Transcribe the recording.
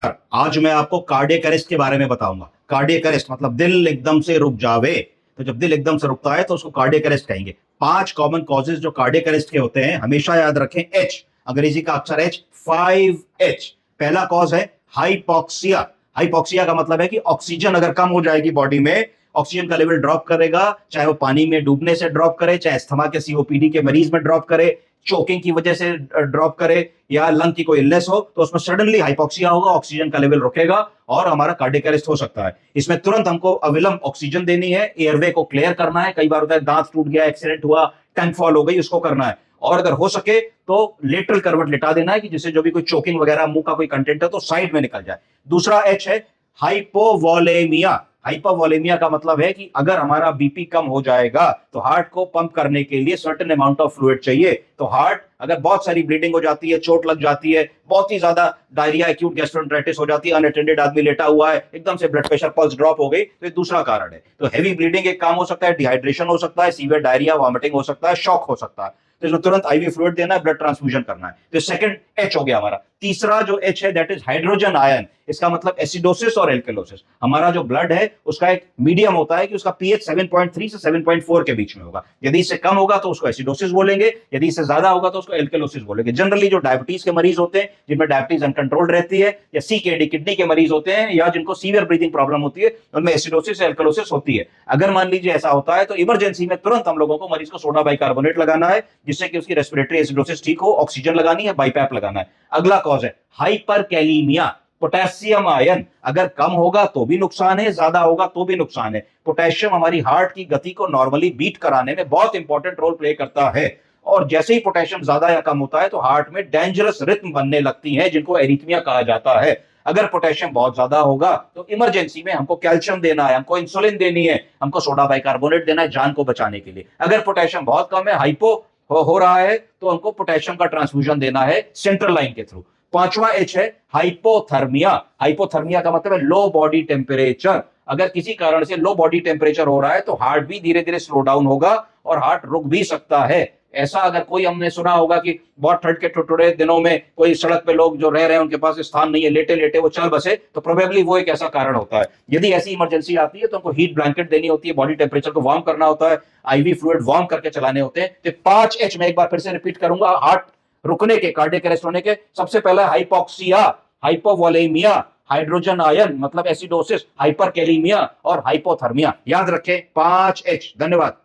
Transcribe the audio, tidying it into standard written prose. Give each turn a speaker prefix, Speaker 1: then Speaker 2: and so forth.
Speaker 1: आज मैं आपको कार्डियक अरेस्ट के बारे में बताऊंगा। कार्डियक अरेस्ट मतलब दिल एकदम से रुक जावे। तो जब दिल एकदम से रुकता है तो उसको कार्डियक अरेस्ट कहेंगे। 5 कॉमन कॉजेज जो कार्डियक अरेस्ट के होते हैं, हमेशा याद रखें एच, अंग्रेजी का अक्षर एच, 5H। पहला कॉज है हाइपोक्सिया। हाइपोक्सिया का मतलब है कि ऑक्सीजन अगर कम हो जाएगी बॉडी में, ऑक्सीजन का लेवल ड्रॉप करेगा, चाहे वो पानी में डूबने से ड्रॉप करे, चाहे अस्थमा के सीओपीडी के मरीज में ड्रॉप करे, चोकिंग की वजह से ड्रॉप करे, या लंग की कोई इलनेस हो, तो उसमें सडनली हाइपोक्सिया होगा, ऑक्सीजन का लेवल रुकेगा और हमारा कार्डियक अरेस्ट हो सकता है। इसमें तुरंत हमको अविलंब ऑक्सीजन देनी है, एयरवे को क्लियर करना है। कई बार होता है दांत टूट गया, एक्सीडेंट हुआ, टंग फॉल हो गई, उसको करना है। और अगर हो सके तो लेटरल करवट लिटा देना है कि जिससे जो भी कोई चोकिंग वगैरह मुंह का कोई कंटेंट है तो साइड में निकल जाए। दूसरा एच है हाइपोवोलेमिया। हाइपोवोलेमिया का मतलब है कि अगर हमारा बीपी कम हो जाएगा तो हार्ट को पंप करने के लिए सर्टेन अमाउंट ऑफ फ्लूइड चाहिए। तो हार्ट अगर बहुत सारी ब्लीडिंग हो जाती है, चोट लग जाती है, बहुत ही ज्यादा डायरिया, एक्यूट गैस्ट्रोएंटेराइटिस हो जाती है, अनअटेंडेड आदमी लेटा हुआ है, एकदम से ब्लड प्रेशर पल्स ड्रॉप हो गई, तो ये दूसरा कारण है। तो हैवी ब्लीडिंग एक काम हो सकता है, डिहाइड्रेशन हो सकता है, सीवियर डायरिया, वॉमिटिंग हो सकता है, शॉक हो सकता है। तो इसमें तुरंत आईवी फ्लूइड देना है, ब्लड ट्रांसफ्यूजन करना है। तो सेकंड एच हो गया हमारा। तीसरा जो एच है दैट इज हाइड्रोजन आयन। इसका मतलब एसिडोसिस और एल्कलोसिस। हमारा जो ब्लड है उसका एक मीडियम होता है कि उसका पीएच 7.3 से 7.4 के बीच में होगा। यदि इससे कम होगा तो उसको एसिडोसिस बोलेंगे, यदि इससे ज्यादा होगा तो उसको एल्कलोसिस बोलेंगे। जनरली जो डायबिटीज के मरीज होते हैं, जिनमें डायबिटीज अनकंट्रोल्ड रहती है, या सीकेडी किडनी के मरीज होते हैं, या जिनको सीवियर ब्रीथिंग प्रॉब्लम होती है, उनमें एसिडोसिस एल्कलोसिस होती है। अगर मान लीजिए ऐसा होता है तो इमरजेंसी में तुरंत हम लोगों को मरीज को सोडा बाइकार्बोनेट लगाना है, जिससे कि उसकी रेस्पिरेटरी एसिडोसिस ठीक हो, ऑक्सीजन लगानी है, बाइपैप लगाना है। अगला कॉज है हाइपरकैलीमिया। पोटेशियम आयन अगर कम होगा तो भी नुकसान है, ज्यादा होगा तो भी नुकसान है। पोटेशियम हमारी हार्ट की गति को नॉर्मली बीट कराने में बहुत इंपॉर्टेंट रोल प्ले करता है। और जैसे ही पोटेशियम ज्यादा या कम होता है तो हार्ट में डेंजरस रिथम बनने लगती है, जिनको एरिथमिया कहा जाता है। अगर पोटेशियम बहुत ज्यादा होगा तो इमरजेंसी में हमको कैल्शियम देना है, हमको इंसुलिन देनी है, हमको सोडा बाइकार्बोनेट देना है जान को बचाने के लिए। अगर पोटेशियम बहुत कम है, हाइपो हो रहा है, तो हमको पोटेशियम का ट्रांसफ्यूजन देना है सेंट्रल लाइन के थ्रू। पांचवा एच है हाइपोथर्मिया। हाइपोथर्मिया का मतलब है लो बॉडी टेम्परेचर। अगर किसी कारण से लो बॉडी टेम्परेचर हो रहा है तो हार्ट भी धीरे धीरे स्लो डाउन होगा और हार्ट रुक भी सकता है। ऐसा अगर कोई, हमने सुना होगा कि बहुत ठंड के ठुठुरे दिनों में कोई सड़क पे लोग जो रह रहे हैं उनके पास स्थान नहीं है, लेटे लेटे वो चल बसे, तो प्रोबेबली वो एक ऐसा कारण होता है। यदि ऐसी इमरजेंसी आती है तो उनको हीट ब्लैंकेट देनी होती है, बॉडी टेम्परेचर को वार्म करना होता है, आईवी फ्लूइड वार्म करके चलाने होते हैं। तो 5H मैं एक बार फिर से रिपीट करूंगा हार्ट रुकने के, कार्डियक अरेस्ट होने के। सबसे पहला हाइपोक्सिया, हाइपोवोलेमिया, हाइड्रोजन आयन मतलब एसिडोसिस, हाइपरकैलीमिया और हाइपोथर्मिया। याद रखें 5H। धन्यवाद।